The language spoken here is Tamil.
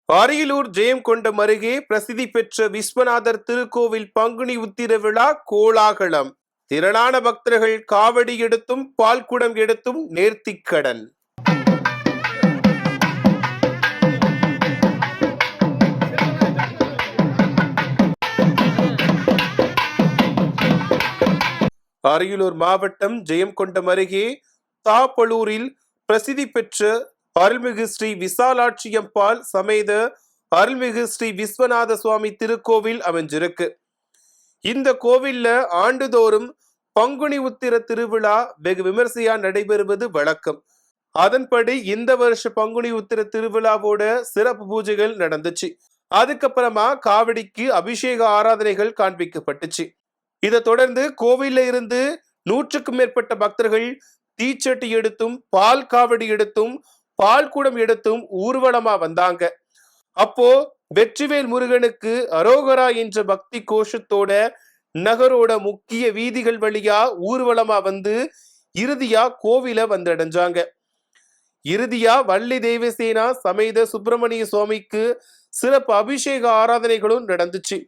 அரியலூர் ஜெயங்கொண்டம் அருகே பிரசித்தி பெற்ற விஸ்வநாதர் திருக்கோவில் பங்குனி உத்திர விழா கோலாகலம். திரளான பக்தர்கள் காவடி எடுத்தும் பால்குடம் எடுத்தும் நேர்த்திக்கடன். அரியலூர் மாவட்டம் ஜெயங்கொண்டம் அருகே தாப்பலூரில் பிரசித்தி பெற்ற அருள்மிகு ஸ்ரீ விசாலாட்சியம்பாள் சமேத அருள்மிகு ஸ்ரீ விஸ்வநாத சுவாமி திருக்கோவில் அமைஞ்சிருக்கு. இந்த கோவில்ல ஆண்டுதோறும் பங்குனி உத்திர திருவிழா வெகு விமர்சையா நடைபெறுவது வழக்கம். அதன்படி இந்த வருஷ பங்குனி உத்திர திருவிழாவோட சிறப்பு பூஜைகள் நடந்துச்சு. அதுக்கப்புறமா காவடிக்கு அபிஷேக ஆராதனைகள் காண்பிக்கப்பட்டுச்சு. இதை தொடர்ந்து கோவில்ல இருந்து 100க்கும் மேற்பட்ட பக்தர்கள் தீச்சட்டி எடுத்தும் பால் காவடி எடுத்தும் பால் குடம் எடுத்தும் ஊர்வலமா வந்தாங்க. அப்போ வெற்றிவேல் முருகனுக்கு அரோகரா என்ற பக்தி கோஷத்தோட நகரோட முக்கிய வீதிகள் வழியா ஊர்வலமா வந்து இறுதியா கோவில வந்தடைஞ்சாங்க. இறுதியா வள்ளி தேவசேனா சமேத சுப்பிரமணிய சுவாமிக்கு சிறப்பு அபிஷேக ஆராதனைகளும் நடந்துச்சு.